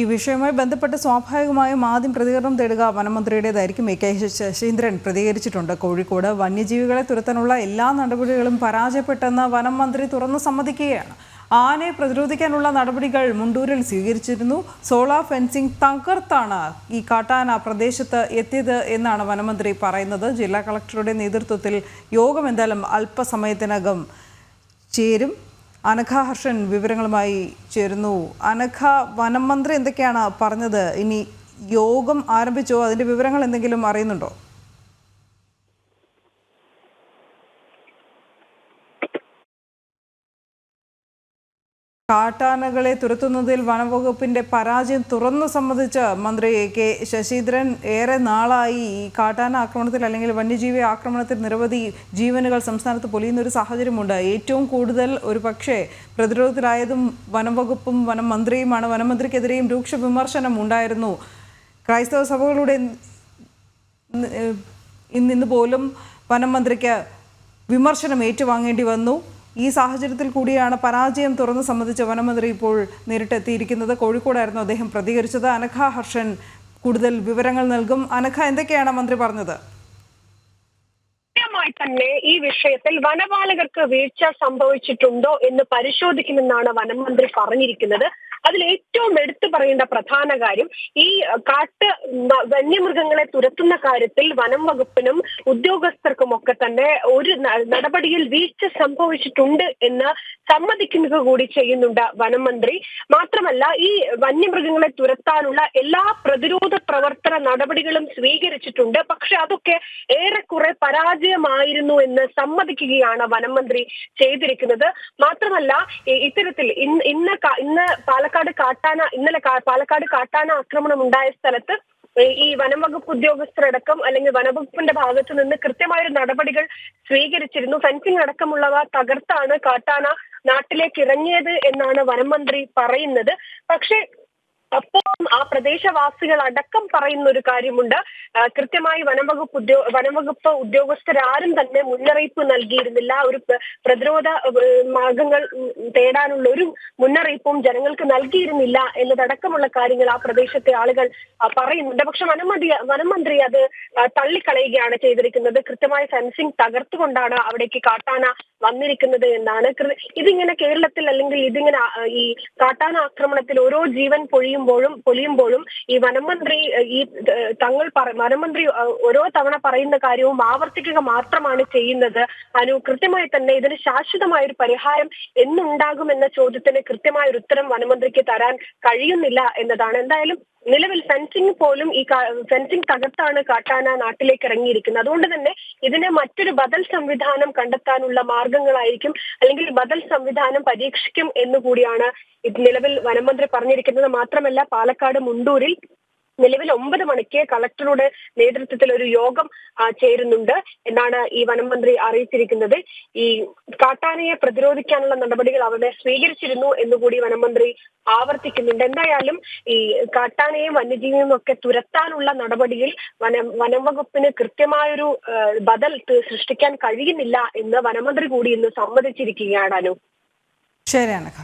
ഈ വിഷയവുമായി ബന്ധപ്പെട്ട് സ്വാഭാവികമായും ആദ്യം പ്രതികരണം തേടുക വനമന്ത്രിയുടേതായിരിക്കും. കെ ശശീന്ദ്രൻ പ്രതികരിച്ചിട്ടുണ്ട്. കോഴിക്കോട് വന്യജീവികളെ തുരത്താനുള്ള എല്ലാ നടപടികളും പരാജയപ്പെട്ടെന്ന് വനം മന്ത്രി തുറന്നു സമ്മതിക്കുകയാണ്. ആനയെ പ്രതിരോധിക്കാനുള്ള നടപടികൾ മുണ്ടൂരിൽ സ്വീകരിച്ചിരുന്നു. സോളാർ ഫെൻസിംഗ് തകർത്താണ് ഈ കാട്ടാന പ്രദേശത്ത് എത്തിയത് എന്നാണ് വനമന്ത്രി പറയുന്നത്. ജില്ലാ കളക്ടറുടെ നേതൃത്വത്തിൽ യോഗം എന്തായാലും അല്പസമയത്തിനകം ചേരും. അനഘ ഹർഷൻ വിവരങ്ങളുമായി ചേരുന്നു. അനഘ, വനം മന്ത്രി എന്തൊക്കെയാണ് പറഞ്ഞത്? ഇനി യോഗം ആരംഭിച്ചോ? അതിന്റെ വിവരങ്ങൾ എന്തെങ്കിലും അറിയുന്നുണ്ടോ? കാട്ടാനകളെ തുരത്തുന്നതിൽ വനംവകുപ്പിന്റെ പരാജയം തുറന്നു സമ്മതിച്ച് മന്ത്രി കെ ശശീന്ദ്രൻ. ഏറെ നാളായി ഈ കാട്ടാന ആക്രമണത്തിൽ അല്ലെങ്കിൽ വന്യജീവി ആക്രമണത്തിൽ നിരവധി ജീവനുകൾ സംസ്ഥാനത്ത് പൊലിയുന്ന ഒരു സാഹചര്യമുണ്ട്. ഏറ്റവും കൂടുതൽ ഒരു പക്ഷേ പ്രതിരോധത്തിലായതും വനംവകുപ്പും വനം മന്ത്രിയുമാണ്. വനമന്ത്രിക്കെതിരെയും രൂക്ഷ വിമർശനം ഉണ്ടായിരുന്നു. ക്രൈസ്തവ സഭകളുടെ ഇന്ന് പോലും വനം മന്ത്രിക്ക് വിമർശനം ഏറ്റുവാങ്ങേണ്ടി വന്നു. ഈ സാഹചര്യത്തിൽ കൂടിയാണ് പരാജയം തുറന്നു സംബന്ധിച്ച് വനമന്ത്രി ഇപ്പോൾ നേരിട്ടെത്തിയിരിക്കുന്നത്. കോഴിക്കോടായിരുന്നു അദ്ദേഹം പ്രതികരിച്ചത്. അനഘ ഹർഷൻ കൂടുതൽ വിവരങ്ങൾ നൽകും. അനഘ, എന്തൊക്കെയാണ് മന്ത്രി പറഞ്ഞത്? തന്നെ ഈ വിഷയത്തിൽ വനപാലകർക്ക് വീഴ്ച സംഭവിച്ചിട്ടുണ്ടോ എന്ന് പരിശോധിക്കുമെന്നാണ് വനം മന്ത്രി പറഞ്ഞിരിക്കുന്നത്. അതിൽ ഏറ്റവും എടുത്തു പറയേണ്ട പ്രധാന കാര്യം, ഈ വന്യമൃഗങ്ങളെ തുരത്തുന്ന കാര്യത്തിൽ വനം വകുപ്പിനും ഉദ്യോഗസ്ഥർക്കും ഒക്കെ തന്നെ ഒരു നടപടിയിൽ വീഴ്ച സംഭവിച്ചിട്ടുണ്ട് എന്ന് സമ്മതിക്കുക കൂടി ചെയ്യുന്നുണ്ട് വനം മന്ത്രി. മാത്രമല്ല, ഈ വന്യമൃഗങ്ങളെ തുരത്താനുള്ള എല്ലാ പ്രതിരോധ പ്രവർത്തന നടപടികളും സ്വീകരിച്ചിട്ടുണ്ട്. പക്ഷെ അതൊക്കെ ഏറെക്കുറെ പരാജയമായിരുന്നു എന്ന് സമ്മതിക്കുകയാണ് വനം മന്ത്രി ചെയ്തിരിക്കുന്നത്. മാത്രമല്ല, ഇത്തരത്തിൽ ഇന്നലെ പാലക്കാട് കാട്ടാന ആക്രമണം ഉണ്ടായ സ്ഥലത്ത് ഈ വനം വകുപ്പ് ഉദ്യോഗസ്ഥരടക്കം അല്ലെങ്കിൽ വനംവകുപ്പിന്റെ ഭാഗത്തു നിന്ന് കൃത്യമായ നടപടികൾ സ്വീകരിച്ചിരുന്നു. ഫെൻസിംഗ് അടക്കമുള്ളവ തകർത്താണ് കാട്ടാന നാട്ടിലേക്ക് ഇറങ്ങിയത് എന്നാണ് വനം മന്ത്രി പറയുന്നത്. പക്ഷേ അപ്പോൾ ആ പ്രദേശവാസികൾ അടക്കം പറയുന്ന ഒരു കാര്യമുണ്ട്. കൃത്യമായി വനംവകുപ്പ് ഉദ്യോഗസ്ഥരാരും തന്നെ മുന്നറിയിപ്പ് നൽകിയിരുന്നില്ല. ഒരു പ്രതിരോധ മാർഗങ്ങൾ തേടാനുള്ള ഒരു മുന്നറിയിപ്പും ജനങ്ങൾക്ക് നൽകിയിരുന്നില്ല എന്നതടക്കമുള്ള കാര്യങ്ങൾ ആ പ്രദേശത്തെ ആളുകൾ പറയുന്നുണ്ട്. പക്ഷെ വനം മന്ത്രി അത് തള്ളിക്കളയുകയാണ് ചെയ്തിരിക്കുന്നത്. കൃത്യമായ ഫെൻസിംഗ് തകർത്തുകൊണ്ടാണ് അവിടേക്ക് കാട്ടാന വന്നിരിക്കുന്നത് എന്നാണ്. ഇതിങ്ങനെ കേരളത്തിൽ അല്ലെങ്കിൽ ഇതിങ്ങനെ ഈ കാട്ടാന ആക്രമണത്തിൽ ഓരോ ജീവൻ പൊലിയുമ്പോഴും ഈ വനമന്ത്രി വനമന്ത്രി ഓരോ തവണ പറയുന്ന കാര്യവും ആവർത്തിക്കുക മാത്രമാണ് ചെയ്യുന്നത്. കൃത്യമായി തന്നെ ഇതിന് ശാശ്വതമായ ഒരു പരിഹാരം എന്നുണ്ടാകുമെന്ന ചോദ്യത്തിന് കൃത്യമായ ഒരു ഉത്തരം വനമന്ത്രിക്ക് തരാൻ കഴിയുന്നില്ല എന്നതാണ്. എന്തായാലും നിലവിൽ ഫെൻസിംഗ് പോലും ഈ ഫെൻസിംഗ് തകർത്താണ് കാട്ടാന നാട്ടിലേക്ക് ഇറങ്ങിയിരിക്കുന്നത്. അതുകൊണ്ട് തന്നെ ഇതിന് മറ്റൊരു ബദൽ സംവിധാനം കണ്ടെത്താനുള്ള മാർഗങ്ങളായിരിക്കും അല്ലെങ്കിൽ ബദൽ സംവിധാനം പരീക്ഷിക്കും എന്നുകൂടിയാണ് നിലവിൽ വനമന്ത്രി പറഞ്ഞിരിക്കുന്നത്. മാത്രമല്ല, പാലക്കാട് മുണ്ടൂരിൽ നിലവിൽ 9 മണിക്ക് കളക്ടറുടെ നേതൃത്വത്തിൽ ഒരു യോഗം ചേരുന്നുണ്ട് എന്നാണ് ഈ വനം മന്ത്രി അറിയിച്ചിരിക്കുന്നത്. ഈ കാട്ടാനയെ പ്രതിരോധിക്കാനുള്ള നടപടികൾ അവിടെ സ്വീകരിച്ചിരുന്നു എന്നുകൂടി വനം മന്ത്രി ആവർത്തിക്കുന്നുണ്ട്. എന്തായാലും ഈ കാട്ടാനയും വന്യജീവിയും ഒക്കെ തുരത്താനുള്ള നടപടിയിൽ വനം വകുപ്പിന് കൃത്യമായൊരു ബദൽ സൃഷ്ടിക്കാൻ കഴിയുന്നില്ല എന്ന് വനമന്ത്രി കൂടി ഇന്ന് സമ്മതിച്ചിരിക്കുകയാണ്. ശരി അനഘ.